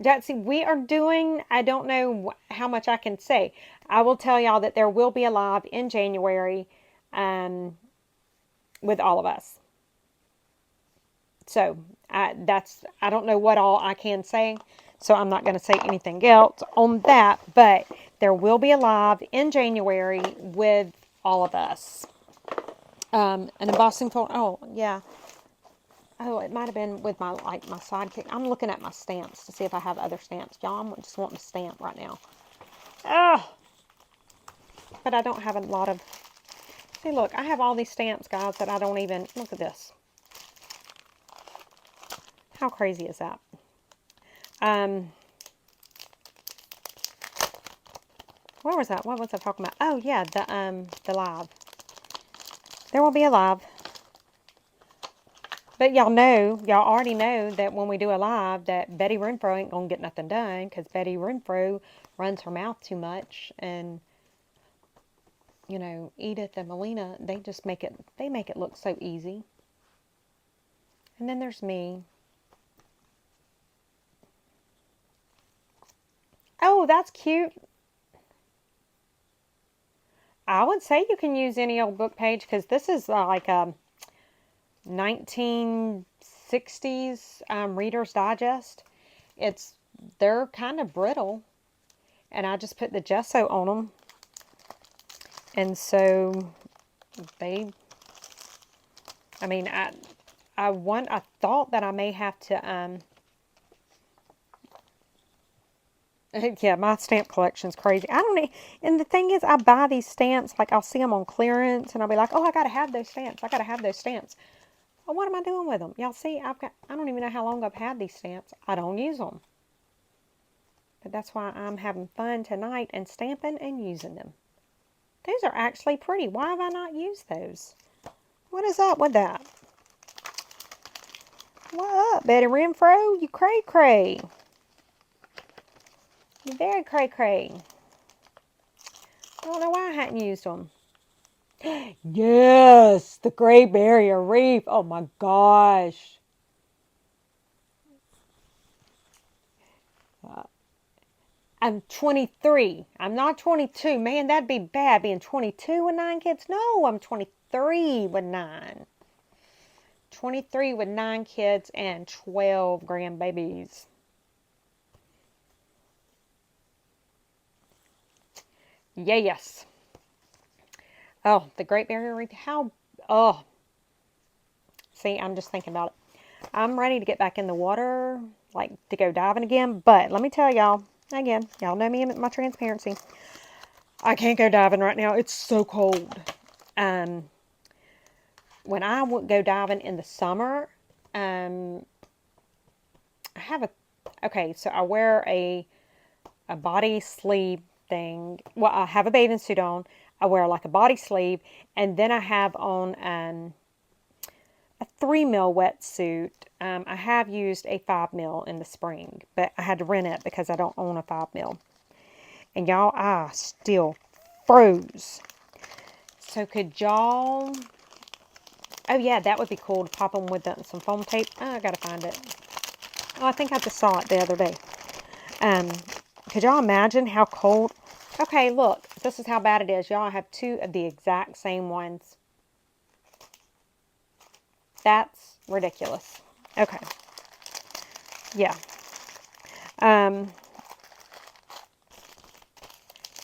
Jatsy, we are doing, I don't know how much I can say. I will tell y'all that there will be a live in January with all of us. So, I don't know what all I can say, so I'm not going to say anything else on that, but there will be a live in January with all of us. An embossing folder, oh, yeah. Oh, it might have been with my sidekick. I'm looking at my stamps to see if I have other stamps. Y'all, I'm just wanting to stamp right now. Ugh. But I don't have a lot of... See, look, I have all these stamps, guys, that I don't even... Look at this. How crazy is that? Where was that? What was I talking about? Oh, yeah, the live. There will be a live. But y'all already know that when we do a live that Betty Renfro ain't going to get nothing done because Betty Renfro runs her mouth too much. And, you know, Edith and Melina, they make it look so easy. And then there's me. Oh, that's cute. I would say you can use any old book page because this is like a 1960s Reader's Digest. They're kind of brittle, and I just put the gesso on them, and so I thought that I may have to yeah, my stamp collection's crazy. I don't know. And the thing is, I buy these stamps, like I'll see them on clearance, and I'll be like, oh, I got to have those stamps. I got to have those stamps. Well, what am I doing with them? Y'all see, I don't even know how long I've had these stamps. I don't use them. But that's why I'm having fun tonight and stamping and using them. Those are actually pretty. Why have I not used those? What is up with that? What up, Betty Renfro? You cray-cray. You're very cray-cray. I don't know why I hadn't used them. Yes, the Great Barrier Reef. Oh my gosh. I'm 23. I'm not 22. Man, that'd be bad being 22 with 9 kids. No, I'm 23 with 9. 23 with 9 kids and 12 grandbabies. Yes. Oh, the Great Barrier Reef. Oh. See, I'm just thinking about it. I'm ready to get back in the water, like to go diving again. But let me tell y'all, again, y'all know me and my transparency. I can't go diving right now. It's so cold. When I would go diving in the summer, I have so I wear a body sleeve thing. Well, I have a bathing suit on. I wear like a body sleeve, and then I have on a 3 mil wetsuit. I have used a 5 mil in the spring, but I had to rent it because I don't own a 5 mil. And y'all, I still froze. So could y'all... Oh yeah, that would be cool to pop them with some foam tape. Oh, I gotta find it. Oh, I think I just saw it the other day. Could y'all imagine how cold? Okay, look, this is how bad it is. Y'all, I have 2 of the exact same ones. That's ridiculous. Okay. Yeah.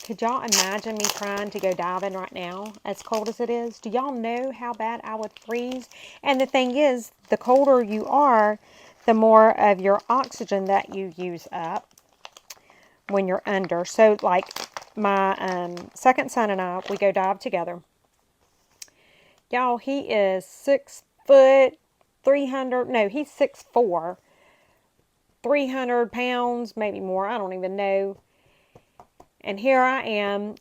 Could y'all imagine me trying to go diving right now, as cold as it is? Do y'all know how bad I would freeze? And the thing is, the colder you are, the more of your oxygen that you use up when you're under. So, like, my second son and I, we go dive together. Y'all, he is 6 foot, 300, no, he's 6'4", 300 pounds, maybe more, I don't even know. And here I am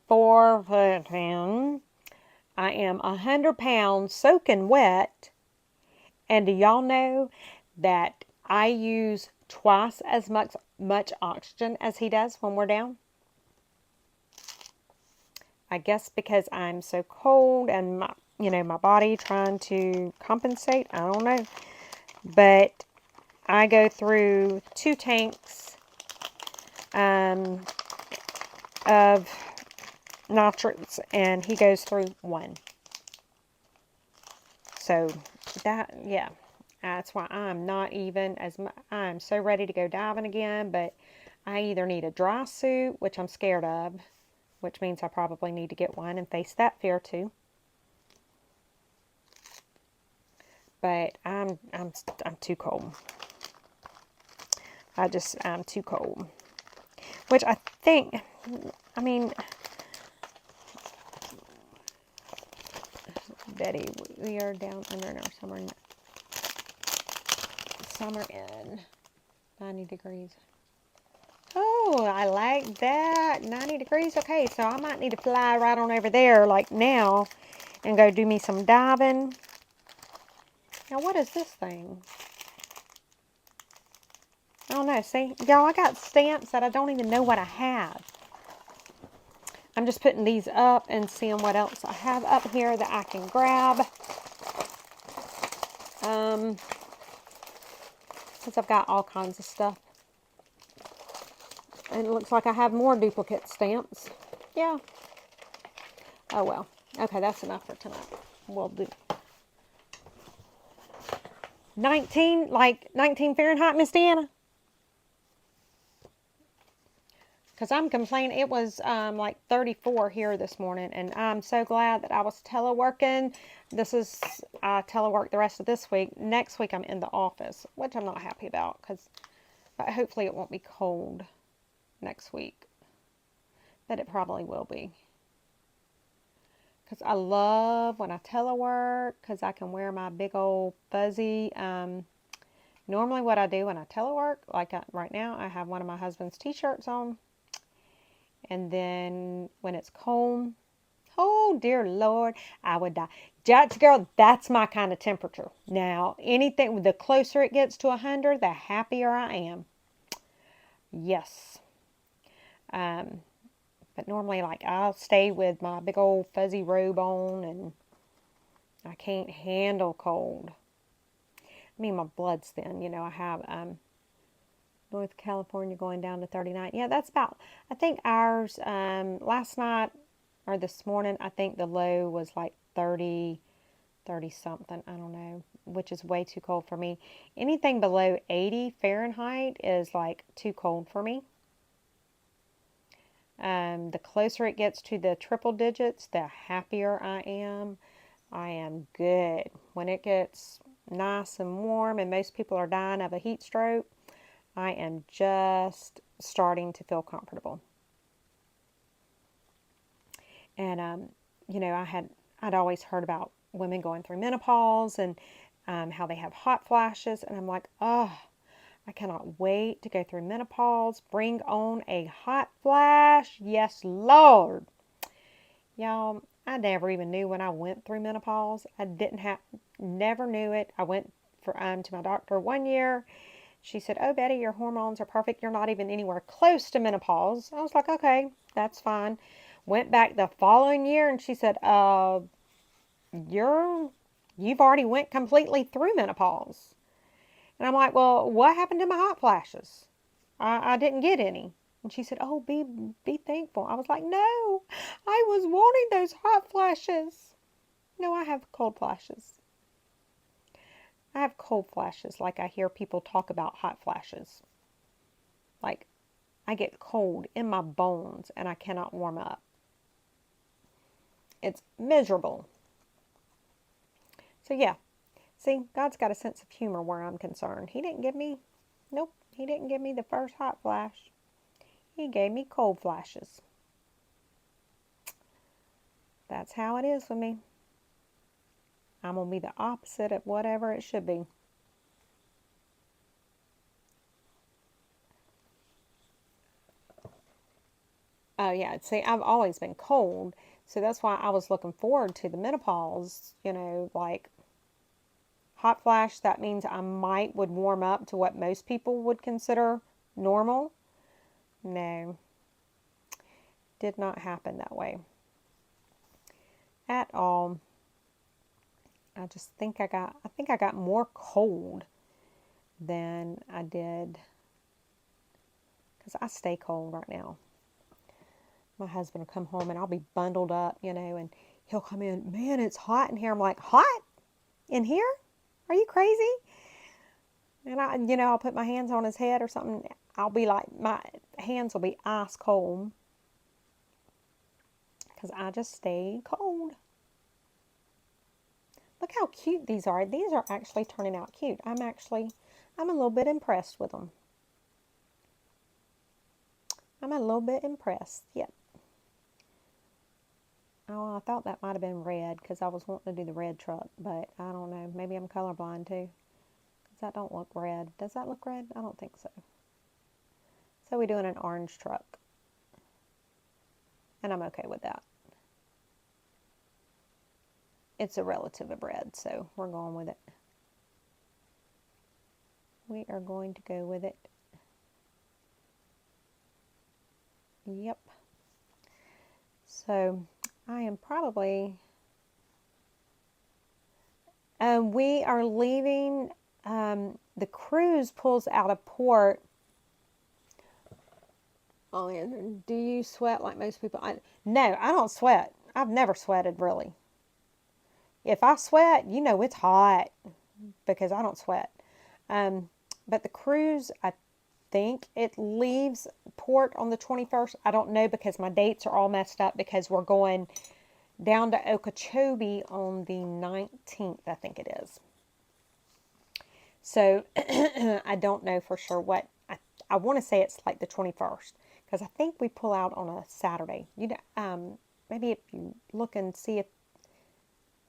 4 foot 10. I am 100 pounds soaking wet. And do y'all know that I use twice as much oxygen as he does when we're down? I guess because I'm so cold and my body trying to compensate. I don't know. But I go through 2 tanks of nitrates, and he goes through 1. So that's why I'm not even I'm so ready to go diving again. But I either need a dry suit, which I'm scared of, which means I probably need to get one and face that fear too. But I'm too cold. I'm too cold. Which I think, Betty, we are down under our summer in 90 degrees. Oh, I like that. 90 degrees. Okay, so I might need to fly right on over there like now and go do me some diving. Now, what is this thing? I don't know. See, y'all, I got stamps that I don't even know what I have. I'm just putting these up and seeing what else I have up here that I can grab. Because I've got all kinds of stuff. And it looks like I have more duplicate stamps. Yeah. Oh, well. Okay, that's enough for tonight. We'll do 19 Fahrenheit, Miss Deanna? Because I'm complaining. It was like 34 here this morning, and I'm so glad that I was teleworking. I telework the rest of this week. Next week I'm in the office, which I'm not happy about, but hopefully it won't be cold next week. But it probably will be. Because I love when I telework, because I can wear my big old fuzzy. Normally what I do when I telework, right now, I have one of my husband's t-shirts on. And then when it's cold, oh dear Lord, I would die. Judge girl, that's my kind of temperature. Now, the closer it gets to 100, the happier I am. Yes. But normally, I'll stay with my big old fuzzy robe on, and I can't handle cold. My blood's thin. I have North California going down to 39. Yeah, that's about, I think ours, last night or this morning, I think the low was like 30, 30 something, I don't know, which is way too cold for me. Anything below 80 Fahrenheit is like too cold for me. The closer it gets to the triple digits, the happier I am. I am good. When it gets nice and warm and most people are dying of a heat stroke, I am just starting to feel comfortable. And you know, I'd always heard about women going through menopause and how they have hot flashes, and I'm like, oh, I cannot wait to go through menopause. Bring on a hot flash. Yes, Lord. Y'all, I never even knew when I went through menopause. Never knew it. I went to my doctor one year. She said, oh, Betty, your hormones are perfect. You're not even anywhere close to menopause. I was like, okay, that's fine. Went back the following year and she said, you've already went completely through menopause. And I'm like, well, what happened to my hot flashes? I didn't get any. And she said, oh, be thankful. I was like, no, I was wanting those hot flashes. No, I have cold flashes. I have cold flashes, like I hear people talk about hot flashes. Like, I get cold in my bones and I cannot warm up. It's miserable. So yeah, see, God's got a sense of humor where I'm concerned. He didn't give me the first hot flash. He gave me cold flashes. That's how it is with me. I'm going to be the opposite of whatever it should be. Oh yeah, see, I've always been cold, so that's why I was looking forward to the menopause, you know, like hot flash, that means I would warm up to what most people would consider normal. No, did not happen that way at all. I just think I got more cold than I did, because I stay cold right now. My husband will come home and I'll be bundled up, you know, and he'll come in, man, it's hot in here. I'm like, hot in here? Are you crazy? And I'll put my hands on his head or something. I'll be like, my hands will be ice cold because I just stay cold. Look how cute these are. These are actually turning out cute. I'm a little bit impressed with them. I'm a little bit impressed. Yep. Oh, I thought that might have been red because I was wanting to do the red truck, but I don't know. Maybe I'm colorblind too, because that don't look red. Does that look red? I don't think so. So we're doing an orange truck, and I'm okay with that. It's a relative of red, so we're going with it. We are going to go with it. Yep. So I am probably, we are leaving, the cruise pulls out of port. Oh, and do you sweat like most people? No, I don't sweat. I've never sweated, really. If I sweat, you know it's hot, because I don't sweat. But the cruise, I think it leaves port on the 21st. I don't know, because my dates are all messed up, because we're going down to Okeechobee on the 19th, I think it is. So I don't know for sure what. I want to say it's like the 21st, because I think we pull out on a Saturday. Maybe if you look and see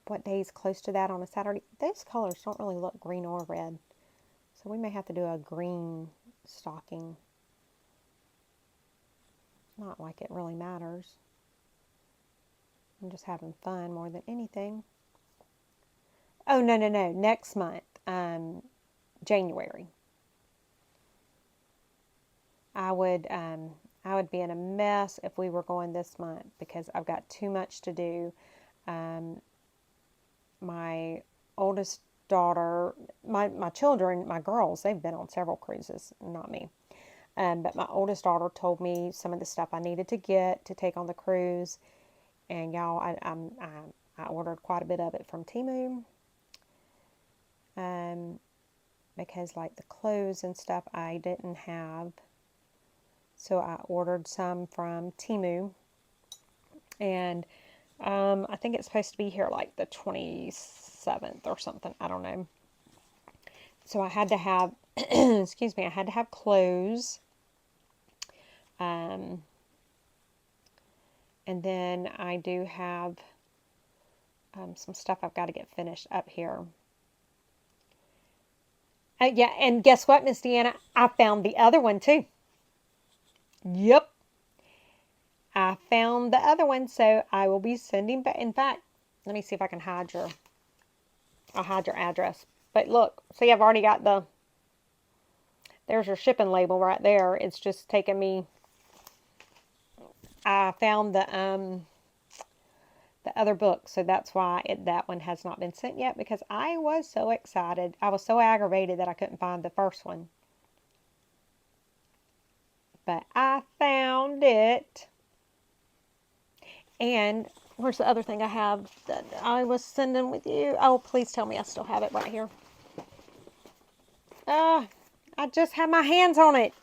what day is close to that on a Saturday. Those colors don't really look green or red, so we may have to do a green stocking. Not like it really matters. I'm just having fun more than anything. Oh, no. Next month, January. I would be in a mess if we were going this month, because I've got too much to do. My oldest daughter, my children, my girls, they've been on several cruises, not me. But my oldest daughter told me some of the stuff I needed to get to take on the cruise. And y'all, I ordered quite a bit of it from Temu. Because like the clothes and stuff I didn't have. So I ordered some from Temu. And I think it's supposed to be here like the 27th or something. I don't know. So I had to have, excuse me, I had to have clothes. And then I do have some stuff I've got to get finished up here. Yeah, and guess what, Miss Deanna? I found the other one too. Yep. I found the other one, so I will be sending back. In fact, let me see if I can hide your, I'll hide your address. But look, see, I've already got the, there's your shipping label right there. It's just taken me, I found the other book, so that's why that one has not been sent yet, because I was so excited. I was so aggravated that I couldn't find the first one. But I found it. And where's the other thing I have that I was sending with you? Oh, please tell me I still have it right here. I just have my hands on it.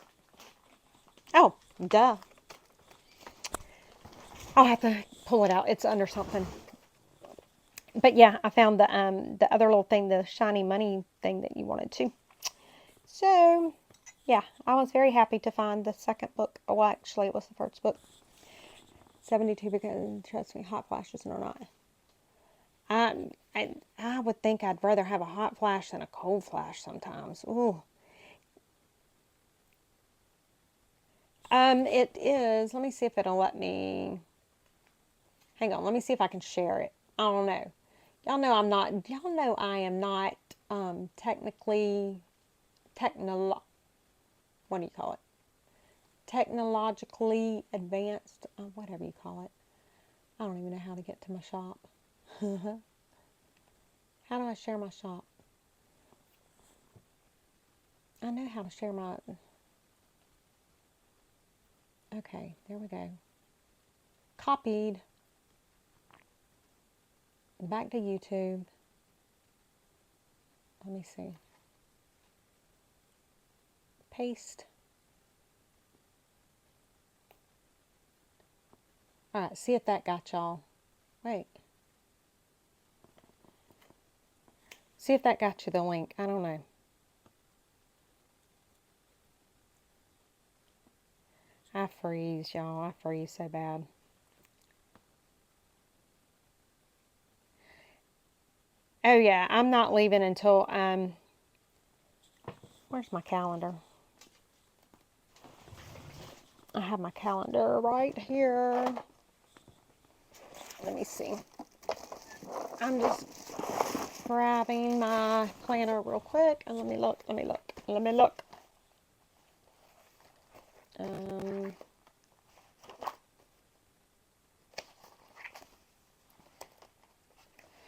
Oh, duh. I'll have to pull it out. It's under something. But yeah, I found the other little thing, the shiny money thing that you wanted to. So, yeah, I was very happy to find the second book. Well, actually, it was the first book. 72 because, trust me, hot flashes or not. I would think I'd rather have a hot flash than a cold flash sometimes. Ooh. It is. Let me see if it'll let me. Hang on. Let me see if I can share it. I don't know. Y'all know I'm not. Y'all know I am not technically what do you call it? Technologically advanced. Whatever you call it. I don't even know how to get to my shop. How do I share my shop? I know how to share my. Okay, there we go. Copied. Back to YouTube. Let me see. Paste. Alright, see if that got y'all. Wait. See if that got you the link. I don't know. I freeze, y'all. I freeze so bad. Oh yeah, I'm not leaving until where's my calendar? I have my calendar right here. Let me see. I'm just grabbing my planner real quick and let me look.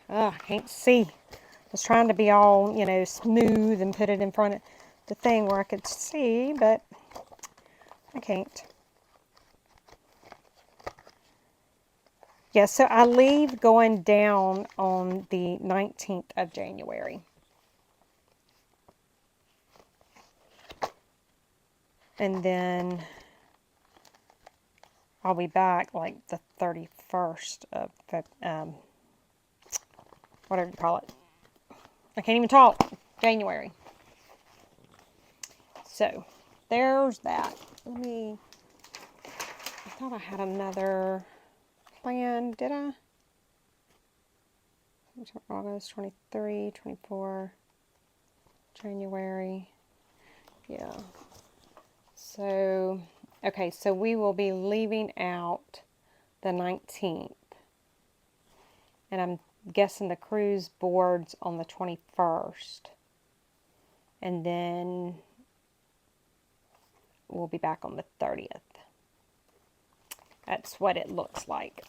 I can't see. I was trying to be all, you know, smooth and put it in front of the thing where I could see, but I can't. Yeah, so I leave going down on the 19th of January. And then I'll be back like the 31st of whatever you call it. I can't even talk. January. So, there's that. I thought I had another plan. Did I? August 23, 24, January. Yeah. So, okay, so we will be leaving out the 19th. And I'm guessing the cruise boards on the 21st. And then we'll be back on the 30th. That's what it looks like.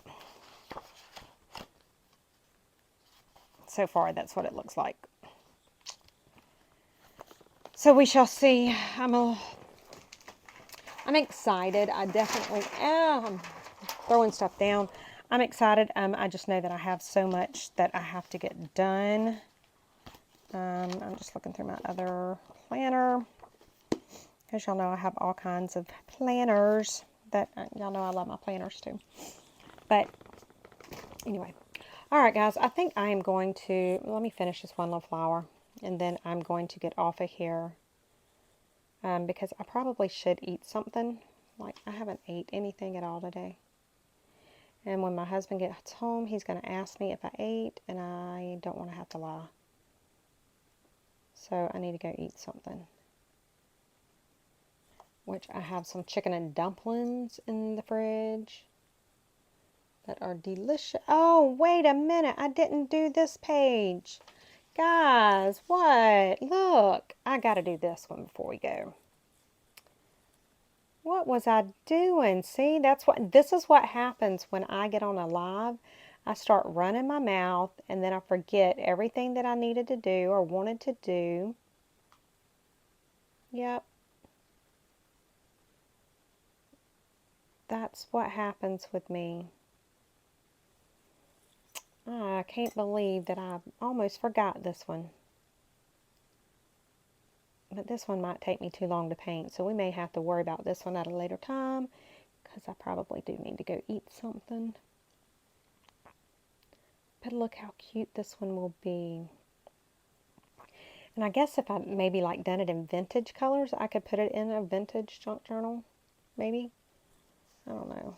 So far, that's what it looks like. So we shall see. I'm excited. I definitely am throwing stuff down. I'm excited. I just know that I have so much that I have to get done. I'm just looking through my other planner. As y'all know, I have all kinds of planners that, y'all know I love my planners too. But anyway, all right, guys, I think I am going to, let me finish this one little flower, and then I'm going to get off of here because I probably should eat something. Like, I haven't ate anything at all today. And when my husband gets home, he's going to ask me if I ate, and I don't want to have to lie. So I need to go eat something. Which I have some chicken and dumplings in the fridge that are delicious. Oh, wait a minute. I didn't do this page. Guys, what? Look, I got to do this one before we go. What was I doing? See, this is what happens when I get on a live. I start running my mouth and then I forget everything that I needed to do or wanted to do. Yep. That's what happens with me. I can't believe that I almost forgot this one. But this one might take me too long to paint, so we may have to worry about this one at a later time, because I probably do need to go eat something. But look how cute this one will be. And I guess if I maybe like done it in vintage colors, I could put it in a vintage junk journal, maybe. I don't know.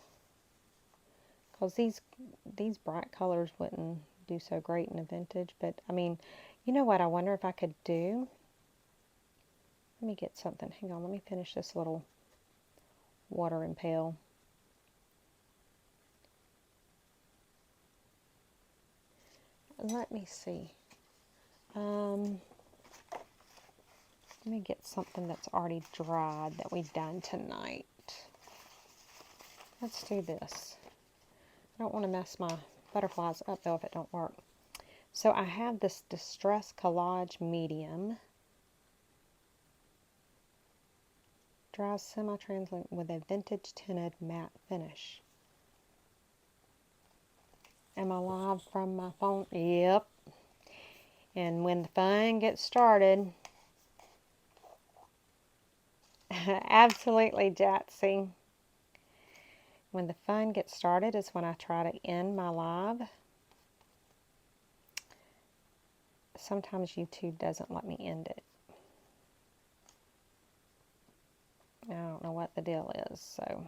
Because these bright colors wouldn't do so great in a vintage. But, I mean, you know what I wonder if I could do? Let me get something. Hang on, let me finish this little watering pail. Let me see. Let me get something that's already dried that we've done tonight. Let's do this. I don't want to mess my butterflies up though if it don't work. So I have this Distress Collage Medium. Dries semi-translucent with a vintage tinted matte finish. Am I live from my phone? Yep. And when the fun gets started, absolutely, Jatsy. When the fun gets started is when I try to end my live. Sometimes YouTube doesn't let me end it. I don't know what the deal is, so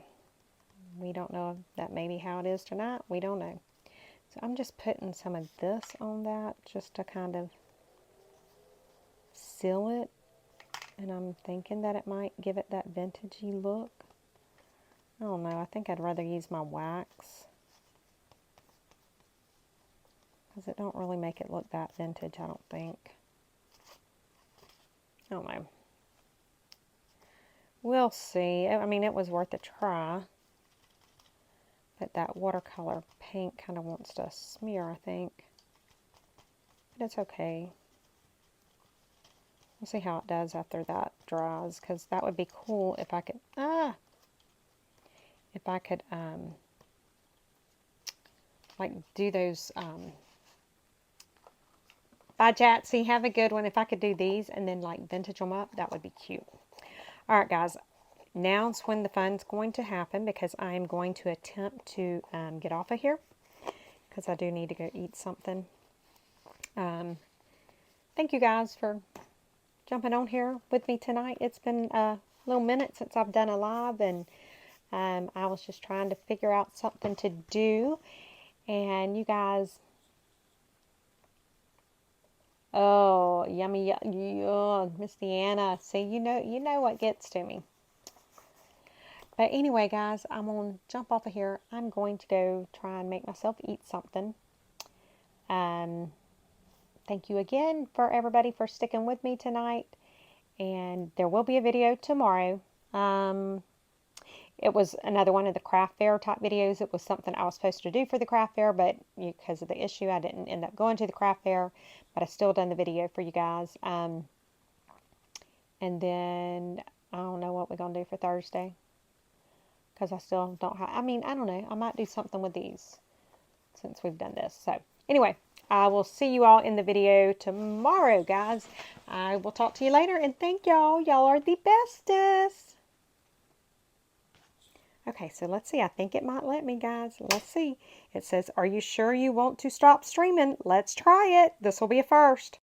we don't know if that may be how it is tonight. We don't know. So I'm just putting some of this on that just to kind of seal it. And I'm thinking that it might give it that vintagey look. I don't know. I think I'd rather use my wax, because it don't really make it look that vintage, I don't think. I don't know. We'll see. I mean, it was worth a try. But that watercolor paint kind of wants to smear, I think. But it's okay. We'll see how it does after that dries, because that would be cool if I could, like do those, bye Jatsy, have a good one. If I could do these and then like vintage them up, that would be cute. All right, guys, now's when the fun's going to happen, because I am going to attempt to get off of here, because I do need to go eat something. Thank you guys for jumping on here with me tonight. It's been a little minute since I've done a live, and I was just trying to figure out something to do, and you guys, oh, yummy, Miss Deanna, see, you know what gets to me. But anyway, guys, I'm going to jump off of here. I'm going to go try and make myself eat something. Thank you again for everybody for sticking with me tonight. And there will be a video tomorrow. It was another one of the craft fair type videos. It was something I was supposed to do for the craft fair, but because of the issue, I didn't end up going to the craft fair. But I still done the video for you guys. And then I don't know what we're going to do for Thursday, because I still don't have, I mean, I don't know. I might do something with these. since we've done this. So anyway, I will see you all in the video tomorrow, guys. I will talk to you later, and thank y'all. Y'all are the bestest. Okay, so let's see. I think it might let me, guys. Let's see. It says, are you sure you want to stop streaming? Let's try it. This will be a first.